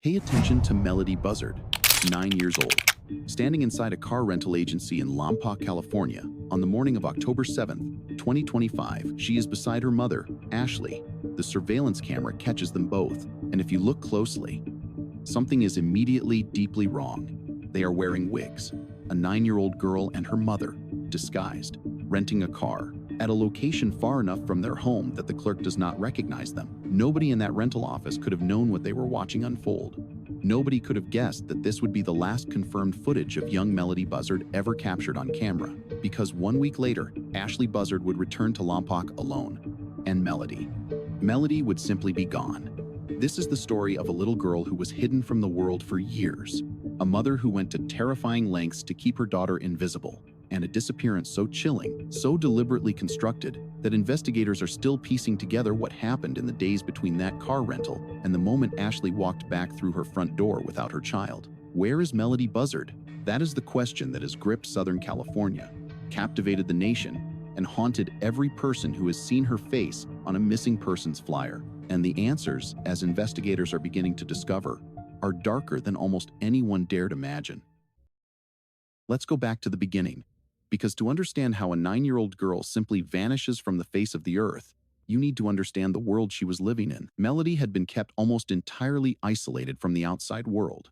Pay attention to Melody Buzzard, 9 years old, standing inside a car rental agency in Lompoc, California. On the morning of October 7th, 2025, she is beside her mother, Ashley. The surveillance camera catches them both, and if you look closely, something is immediately deeply wrong. They are wearing wigs. A 9-year-old girl and her mother, disguised, renting a car at a location far enough from their home that the clerk does not recognize them. Nobody in that rental office could have known what they were watching unfold. Nobody could have guessed that this would be the last confirmed footage of young Melody Buzzard ever captured on camera, because 1 week later, Ashley Buzzard would return to Lompoc alone, and Melody would simply be gone. This is the story of a little girl who was hidden from the world for years, a mother who went to terrifying lengths to keep her daughter invisible, and a disappearance so chilling, so deliberately constructed, that investigators are still piecing together what happened in the days between that car rental and the moment Ashley walked back through her front door without her child. Where is Melody Buzzard? That is the question that has gripped Southern California, captivated the nation, and haunted every person who has seen her face on a missing persons flyer. And the answers, as investigators are beginning to discover, are darker than almost anyone dared imagine. Let's go back to the beginning, because to understand how a 9-year-old girl simply vanishes from the face of the earth, you need to understand the world she was living in. Melody had been kept almost entirely isolated from the outside world,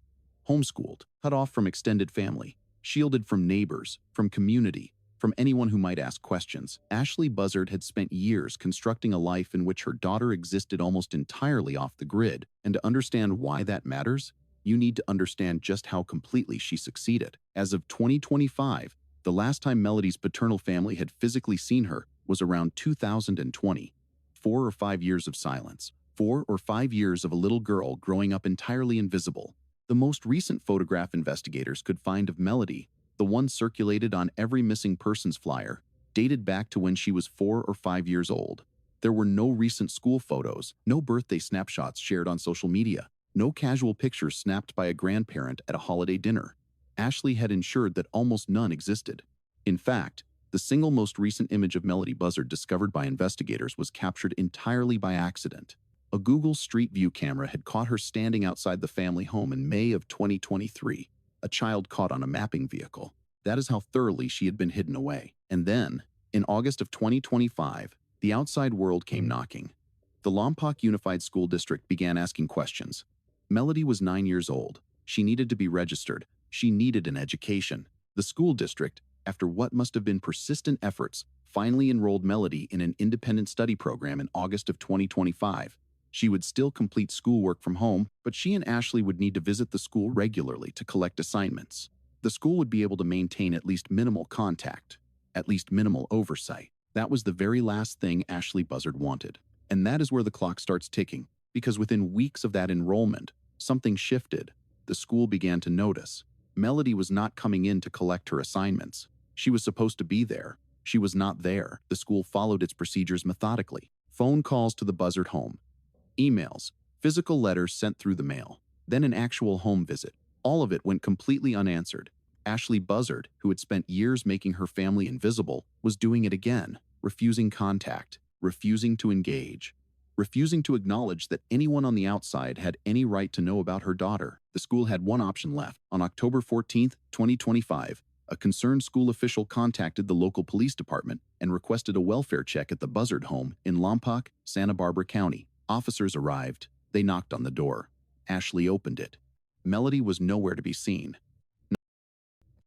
homeschooled, cut off from extended family, shielded from neighbors, from community, from anyone who might ask questions. Ashley Buzzard had spent years constructing a life in which her daughter existed almost entirely off the grid, and to understand why that matters, you need to understand just how completely she succeeded. As of 2025, the last time Melody's paternal family had physically seen her was around 2020. 4 or 5 years of silence. 4 or 5 years of a little girl growing up entirely invisible. The most recent photograph investigators could find of Melody, the one circulated on every missing persons flyer, dated back to when she was 4 or 5 years old. There were no recent school photos, no birthday snapshots shared on social media, no casual pictures snapped by a grandparent at a holiday dinner. Ashley had ensured that almost none existed. In fact, the single most recent image of Melody Buzzard discovered by investigators was captured entirely by accident. A Google Street View camera had caught her standing outside the family home in May of 2023, a child caught on a mapping vehicle. That is how thoroughly she had been hidden away. And then, in August of 2025, the outside world came knocking. The Lompoc Unified School District began asking questions. Melody was 9 years old. She needed to be registered. She needed an education. The school district, after what must have been persistent efforts, finally enrolled Melody in an independent study program in August of 2025. She would still complete schoolwork from home, but she and Ashley would need to visit the school regularly to collect assignments. The school would be able to maintain at least minimal contact, at least minimal oversight. That was the very last thing Ashley Buzzard wanted. And that is where the clock starts ticking, because within weeks of that enrollment, something shifted. The school began to notice. Melody was not coming in to collect her assignments. She was supposed to be there. She was not there. The school followed its procedures methodically. Phone calls to the Buzzard home, emails, physical letters sent through the mail, then an actual home visit. All of it went completely unanswered. Ashley Buzzard, who had spent years making her family invisible, was doing it again, refusing contact, refusing to engage, refusing to acknowledge that anyone on the outside had any right to know about her daughter. The school had one option left. On October 14th, 2025, a concerned school official contacted the local police department and requested a welfare check at the Buzzard home in Lompoc, Santa Barbara County. Officers arrived. They knocked on the door. Ashley opened it. Melody was nowhere to be seen.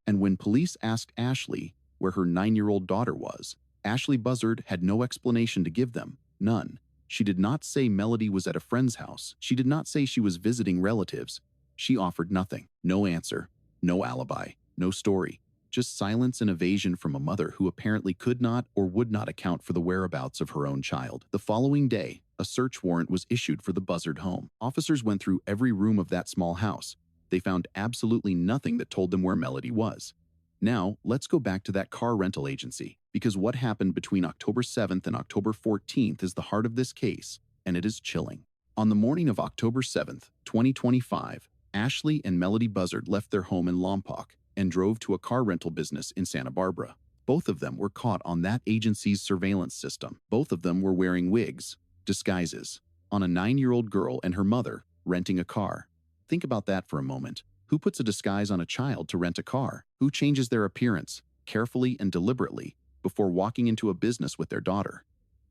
And when police asked Ashley where her 9-year-old daughter was, Ashley Buzzard had no explanation to give them. None. She did not say Melody was at a friend's house. She did not say she was visiting relatives. She offered nothing. No answer. No alibi. No story. Just silence and evasion from a mother who apparently could not or would not account for the whereabouts of her own child. The following day, a search warrant was issued for the Buzzard home. Officers went through every room of that small house. They found absolutely nothing that told them where Melody was. Now, let's go back to that car rental agency, because what happened between October 7th and October 14th is the heart of this case, and it is chilling. On the morning of October 7th, 2025, Ashley and Melody Buzzard left their home in Lompoc and drove to a car rental business in Santa Barbara. Both of them were caught on that agency's surveillance system. Both of them were wearing wigs, disguises, on a 9-year-old girl and her mother renting a car. Think about that for a moment. Who puts a disguise on a child to rent a car? Who changes their appearance, carefully and deliberately, before walking into a business with their daughter?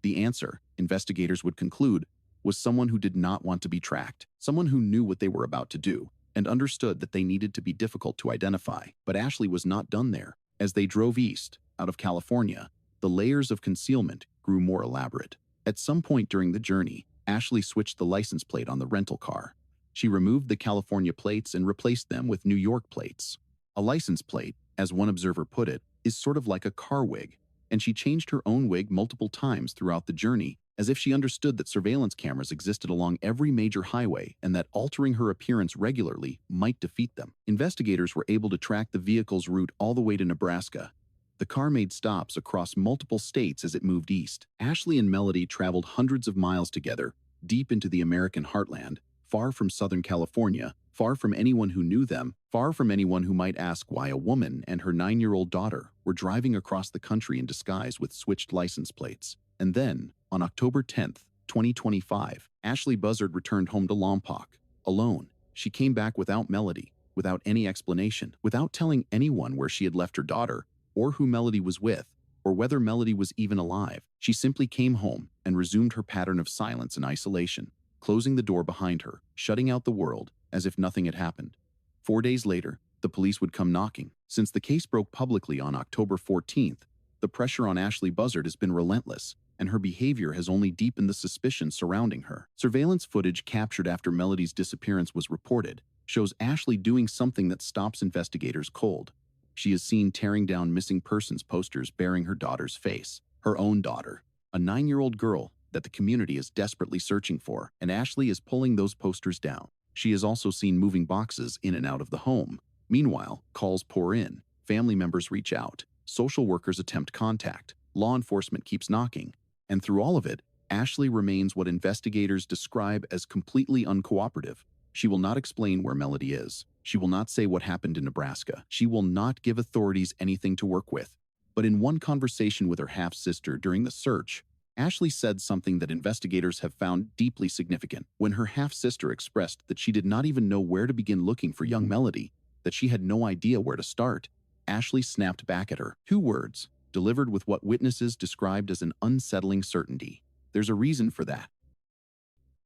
The answer, investigators would conclude, was someone who did not want to be tracked, someone who knew what they were about to do, and understood that they needed to be difficult to identify. But Ashley was not done there. As they drove east, out of California, the layers of concealment grew more elaborate. At some point during the journey, Ashley switched the license plate on the rental car. She removed the California plates and replaced them with New York plates. A license plate, as one observer put it, is sort of like a car wig, and she changed her own wig multiple times throughout the journey, as if she understood that surveillance cameras existed along every major highway and that altering her appearance regularly might defeat them. Investigators were able to track the vehicle's route all the way to Nebraska. The car made stops across multiple states as it moved east. Ashley and Melody traveled hundreds of miles together, deep into the American heartland, far from Southern California, far from anyone who knew them, far from anyone who might ask why a woman and her 9-year-old daughter were driving across the country in disguise with switched license plates. And then, on October 10th, 2025, Ashley Buzzard returned home to Lompoc, alone. She came back without Melody, without any explanation, without telling anyone where she had left her daughter, or who Melody was with, or whether Melody was even alive. She simply came home and resumed her pattern of silence and isolation, closing the door behind her, shutting out the world, as if nothing had happened. 4 days later, the police would come knocking. Since the case broke publicly on October 14th, the pressure on Ashley Buzzard has been relentless, and her behavior has only deepened the suspicion surrounding her. Surveillance footage captured after Melody's disappearance was reported shows Ashley doing something that stops investigators cold. She is seen tearing down missing persons posters bearing her daughter's face, her own daughter, a 9-year-old girl that the community is desperately searching for, and Ashley is pulling those posters down. She is also seen moving boxes in and out of the home. Meanwhile, calls pour in, family members reach out, social workers attempt contact, law enforcement keeps knocking, and through all of it, Ashley remains what investigators describe as completely uncooperative. She will not explain where Melody is. She will not say what happened in Nebraska. She will not give authorities anything to work with. But in one conversation with her half-sister during the search, Ashley said something that investigators have found deeply significant. When her half-sister expressed that she did not even know where to begin looking for young Melody, that she had no idea where to start, Ashley snapped back at her. 2 words, delivered with what witnesses described as an unsettling certainty. There's a reason for that.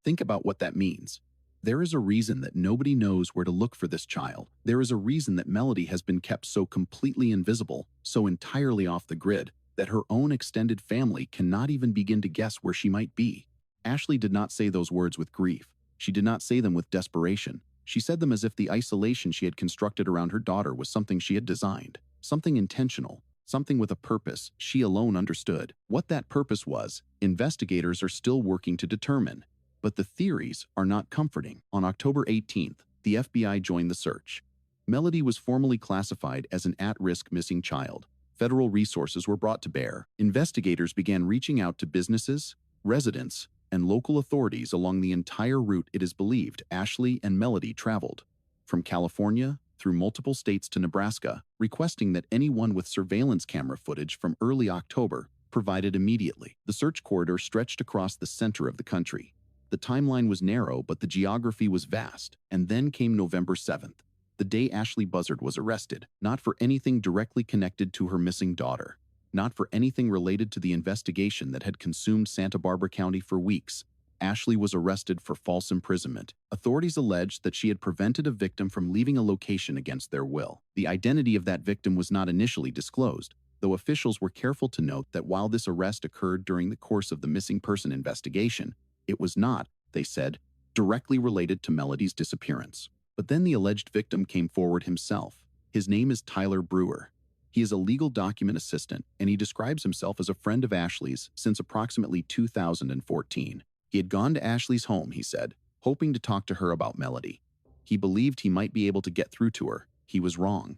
Think about what that means. There is a reason that nobody knows where to look for this child. There is a reason that Melody has been kept so completely invisible, so entirely off the grid, that her own extended family cannot even begin to guess where she might be. Ashley did not say those words with grief. She did not say them with desperation. She said them as if the isolation she had constructed around her daughter was something she had designed, something intentional, something with a purpose she alone understood. What that purpose was, investigators are still working to determine. But the theories are not comforting. On October 18th, the FBI joined the search. Melody was formally classified as an at-risk missing child. Federal resources were brought to bear. Investigators began reaching out to businesses, residents, and local authorities along the entire route it is believed Ashley and Melody traveled, from California through multiple states to Nebraska, requesting that anyone with surveillance camera footage from early October provided immediately. The search corridor stretched across the center of the country. The timeline was narrow, but the geography was vast. And then came November 7th, the day Ashley Buzzard was arrested, not for anything directly connected to her missing daughter, not for anything related to the investigation that had consumed Santa Barbara County for weeks. Ashley was arrested for false imprisonment. Authorities alleged that she had prevented a victim from leaving a location against their will. The identity of that victim was not initially disclosed, though officials were careful to note that while this arrest occurred during the course of the missing person investigation, it was not, they said, directly related to Melody's disappearance. But then the alleged victim came forward himself. His name is Tyler Brewer. He is a legal document assistant, and he describes himself as a friend of Ashley's since approximately 2014. He had gone to Ashley's home, he said, hoping to talk to her about Melody. He believed he might be able to get through to her. He was wrong.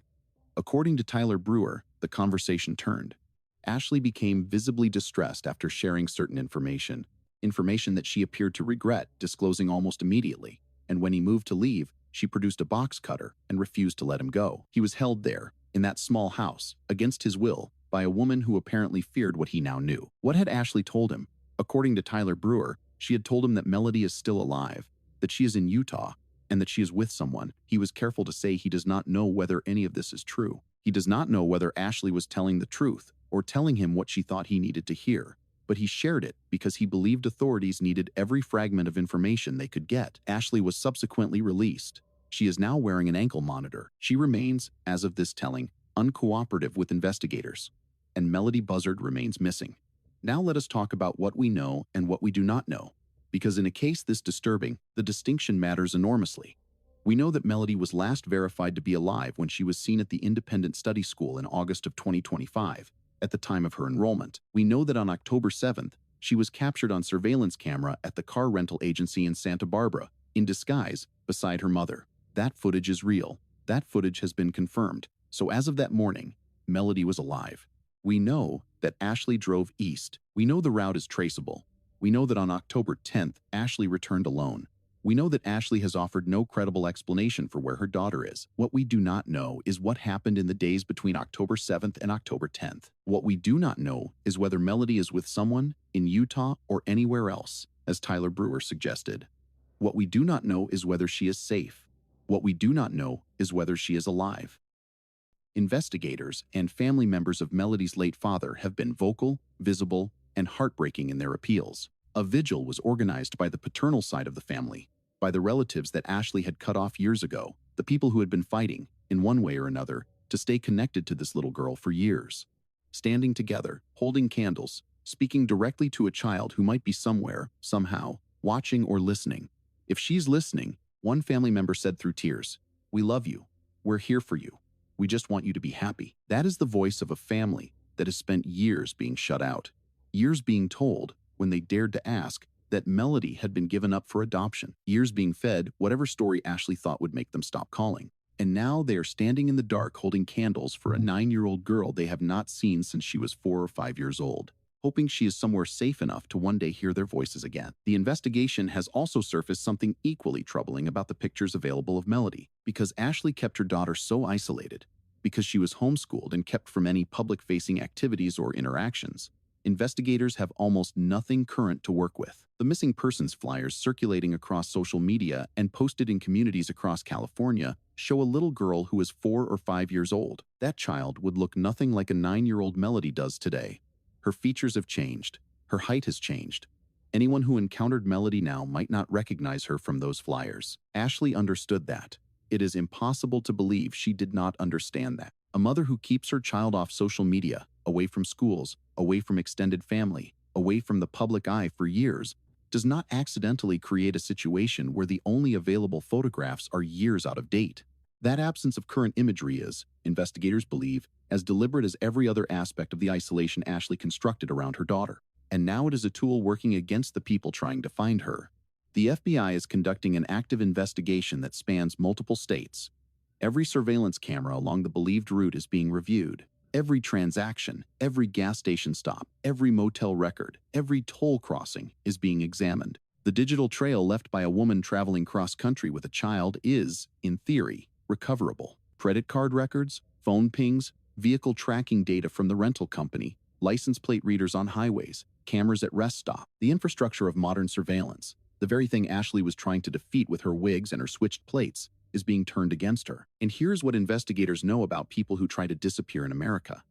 According to Tyler Brewer, the conversation turned. Ashley became visibly distressed after sharing certain information that she appeared to regret disclosing almost immediately, and when he moved to leave, she produced a box cutter and refused to let him go. He was held there, in that small house, against his will, by a woman who apparently feared what he now knew. What had Ashley told him? According to Tyler Brewer, she had told him that Melody is still alive, that she is in Utah, and that she is with someone. He was careful to say he does not know whether any of this is true. He does not know whether Ashley was telling the truth or telling him what she thought he needed to hear, but he shared it because he believed authorities needed every fragment of information they could get. Ashley was subsequently released. She is now wearing an ankle monitor. She remains, as of this telling, uncooperative with investigators, and Melody Buzzard remains missing. Now let us talk about what we know and what we do not know, because in a case this disturbing, the distinction matters enormously. We know that Melody was last verified to be alive when she was seen at the Independent Study School in August of 2025, at the time of her enrollment. We know that on October 7th, she was captured on surveillance camera at the car rental agency in Santa Barbara, in disguise, beside her mother. That footage is real. That footage has been confirmed. So as of that morning, Melody was alive. We know that Ashley drove east. We know the route is traceable. We know that on October 10th, Ashley returned alone. We know that Ashley has offered no credible explanation for where her daughter is. What we do not know is what happened in the days between October 7th and October 10th. What we do not know is whether Melody is with someone in Utah or anywhere else, as Tyler Brewer suggested. What we do not know is whether she is safe. What we do not know is whether she is alive. Investigators and family members of Melody's late father have been vocal, visible, and heartbreaking in their appeals. A vigil was organized by the paternal side of the family, by the relatives that Ashley had cut off years ago, the people who had been fighting, in one way or another, to stay connected to this little girl for years. Standing together, holding candles, speaking directly to a child who might be somewhere, somehow, watching or listening. If she's listening, one family member said through tears, "We love you. We're here for you. We just want you to be happy." That is the voice of a family that has spent years being shut out, years being told, when they dared to ask, that Melody had been given up for adoption, years being fed whatever story Ashley thought would make them stop calling. And now they are standing in the dark holding candles for a 9-year-old girl they have not seen since she was 4 or 5 years old, hoping she is somewhere safe enough to one day hear their voices again. The investigation has also surfaced something equally troubling about the pictures available of Melody, because Ashley kept her daughter so isolated, because she was homeschooled and kept from any public-facing activities or interactions. Investigators have almost nothing current to work with. The missing persons flyers circulating across social media and posted in communities across California show a little girl who is 4 or 5 years old. That child would look nothing like a 9-year-old Melody does today. Her features have changed. Her height has changed. Anyone who encountered Melody now might not recognize her from those flyers. Ashley understood that. It is impossible to believe she did not understand that. A mother who keeps her child off social media, away from schools, away from extended family, away from the public eye for years, does not accidentally create a situation where the only available photographs are years out of date. That absence of current imagery is, investigators believe, as deliberate as every other aspect of the isolation Ashley constructed around her daughter. And now it is a tool working against the people trying to find her. The FBI is conducting an active investigation that spans multiple states. Every surveillance camera along the believed route is being reviewed. Every transaction, every gas station stop, every motel record, every toll crossing is being examined. The digital trail left by a woman traveling cross-country with a child is, in theory, recoverable. Credit card records, phone pings, vehicle tracking data from the rental company, license plate readers on highways, cameras at rest stops. The infrastructure of modern surveillance, the very thing Ashley was trying to defeat with her wigs and her switched plates, is being turned against her. And here's what investigators know about people who try to disappear in America.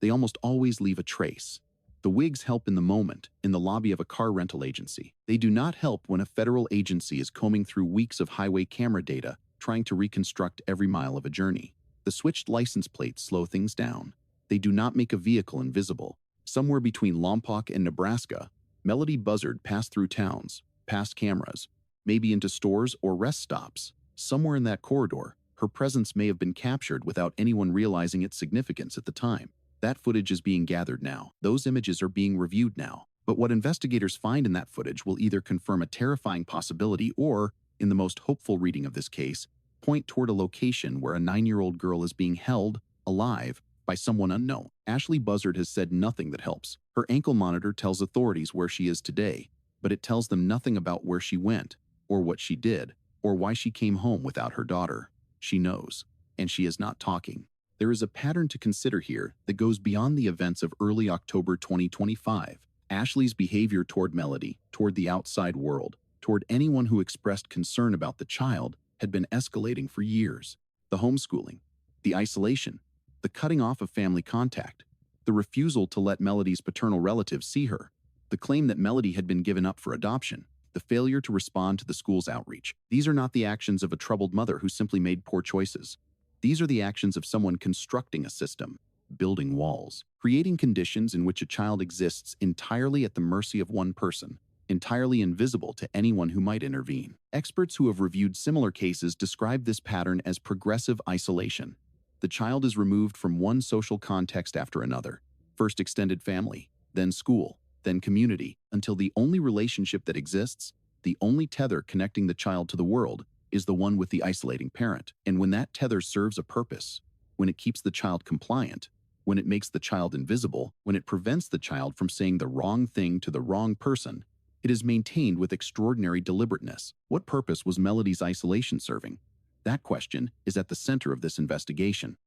They almost always leave a trace. The wigs help in the moment, in the lobby of a car rental agency. They do not help when a federal agency is combing through weeks of highway camera data, trying to reconstruct every mile of a journey. The switched license plates slow things down. They do not make a vehicle invisible. Somewhere between Lompoc and Nebraska, Melody Buzzard passed through towns, past cameras, maybe into stores or rest stops. Somewhere in that corridor, her presence may have been captured without anyone realizing its significance at the time. That footage is being gathered now. Those images are being reviewed now. But what investigators find in that footage will either confirm a terrifying possibility or, in the most hopeful reading of this case, point toward a location where a 9-year-old girl is being held, alive, by someone unknown. Ashley Buzzard has said nothing that helps. Her ankle monitor tells authorities where she is today, but it tells them nothing about where she went, or what she did, or why she came home without her daughter. She knows, and she is not talking. There is a pattern to consider here that goes beyond the events of early October 2025. Ashley's behavior toward Melody, toward the outside world, toward anyone who expressed concern about the child, had been escalating for years. The homeschooling, the isolation, the cutting off of family contact, the refusal to let Melody's paternal relatives see her, the claim that Melody had been given up for adoption, the failure to respond to the school's outreach. These are not the actions of a troubled mother who simply made poor choices. These are the actions of someone constructing a system, building walls, creating conditions in which a child exists entirely at the mercy of one person, entirely invisible to anyone who might intervene. Experts who have reviewed similar cases describe this pattern as progressive isolation. The child is removed from one social context after another, first extended family, then school, then community, until the only relationship that exists, the only tether connecting the child to the world, is the one with the isolating parent. And when that tether serves a purpose, when it keeps the child compliant, when it makes the child invisible, when it prevents the child from saying the wrong thing to the wrong person, it is maintained with extraordinary deliberateness. What purpose was Melody's isolation serving? That question is at the center of this investigation.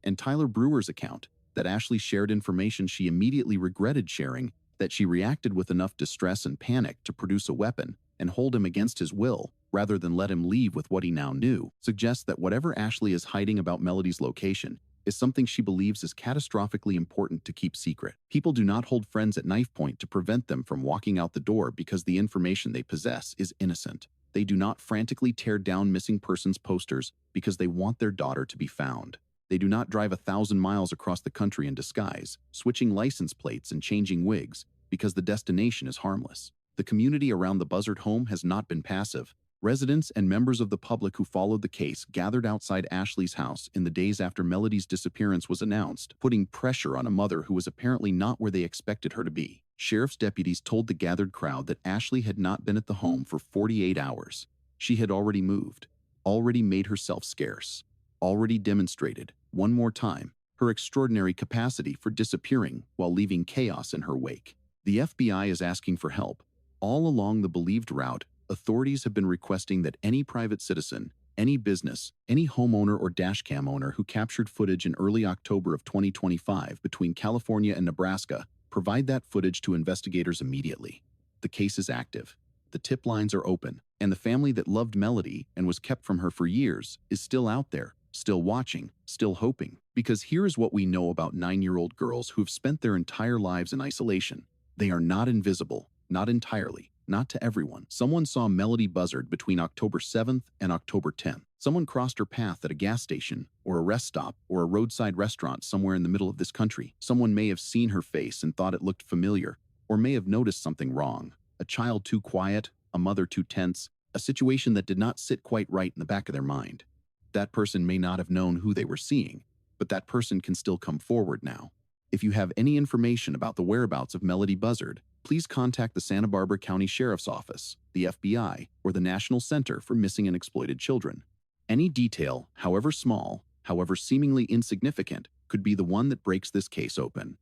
And Tyler Brewer's account, that Ashley shared information she immediately regretted sharing, that she reacted with enough distress and panic to produce a weapon and hold him against his will, rather than let him leave with what he now knew, suggests that whatever Ashley is hiding about Melody's location is something she believes is catastrophically important to keep secret. People do not hold friends at knife point to prevent them from walking out the door because the information they possess is innocent. They do not frantically tear down missing persons posters because they want their daughter to be found. They do not drive 1,000 miles across the country in disguise, switching license plates and changing wigs because the destination is harmless. The community around the Buzzard home has not been passive. Residents and members of the public who followed the case gathered outside Ashley's house in the days after Melody's disappearance was announced, putting pressure on a mother who was apparently not where they expected her to be. Sheriff's deputies told the gathered crowd that Ashley had not been at the home for 48 hours. She had already moved, already made herself scarce, already demonstrated, one more time, her extraordinary capacity for disappearing while leaving chaos in her wake. The FBI is asking for help. All along the believed route, authorities have been requesting that any private citizen, any business, any homeowner or dashcam owner who captured footage in early October of 2025 between California and Nebraska provide that footage to investigators immediately. The case is active. The tip lines are open, and the family that loved Melody and was kept from her for years is still out there, still watching, still hoping. Because here is what we know about 9-year-old girls who've spent their entire lives in isolation. They are not invisible, not entirely. Not to everyone. Someone saw Melody Buzzard between October 7th and October 10th. Someone crossed her path at a gas station, or a rest stop, or a roadside restaurant somewhere in the middle of this country. Someone may have seen her face and thought it looked familiar, or may have noticed something wrong. A child too quiet, a mother too tense, a situation that did not sit quite right in the back of their mind. That person may not have known who they were seeing, but that person can still come forward now. If you have any information about the whereabouts of Melody Buzzard, please contact the Santa Barbara County Sheriff's Office, the FBI, or the National Center for Missing and Exploited Children. Any detail, however small, however seemingly insignificant, could be the one that breaks this case open.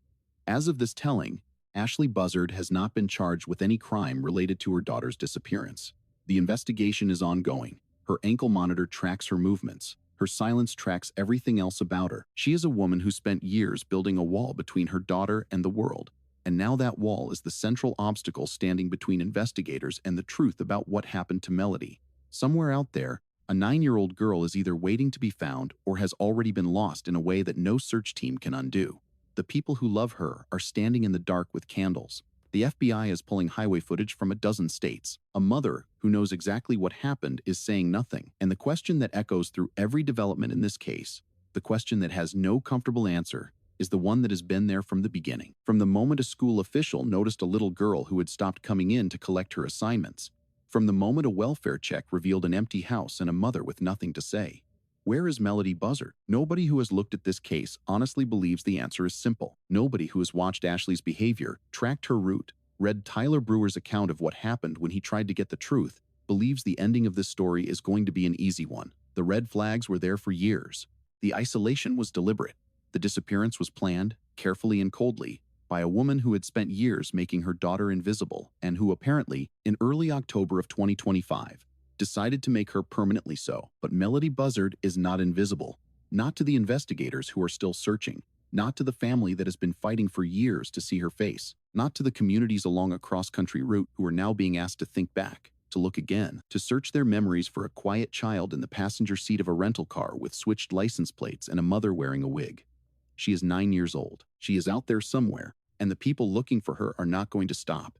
As of this telling, Ashley Buzzard has not been charged with any crime related to her daughter's disappearance. The investigation is ongoing. Her ankle monitor tracks her movements. Her silence tracks everything else about her. She is a woman who spent years building a wall between her daughter and the world. And now that wall is the central obstacle standing between investigators and the truth about what happened to Melody. Somewhere out there, a 9-year-old girl is either waiting to be found or has already been lost in a way that no search team can undo. The people who love her are standing in the dark with candles. The FBI is pulling highway footage from a dozen states. A mother who knows exactly what happened is saying nothing. And the question that echoes through every development in this case, the question that has no comfortable answer, is the one that has been there from the beginning. From the moment a school official noticed a little girl who had stopped coming in to collect her assignments. From the moment a welfare check revealed an empty house and a mother with nothing to say. Where is Melody Buzzard? Nobody who has looked at this case honestly believes the answer is simple. Nobody who has watched Ashley's behavior, tracked her route, read Tyler Brewer's account of what happened when he tried to get the truth, believes the ending of this story is going to be an easy one. The red flags were there for years. The isolation was deliberate. The disappearance was planned, carefully and coldly, by a woman who had spent years making her daughter invisible and who apparently, in early October of 2025, decided to make her permanently so. But Melody Buzzard is not invisible, not to the investigators who are still searching, not to the family that has been fighting for years to see her face, not to the communities along a cross-country route who are now being asked to think back, to look again, to search their memories for a quiet child in the passenger seat of a rental car with switched license plates and a mother wearing a wig. She is 9 years old. She is out there somewhere, and the people looking for her are not going to stop.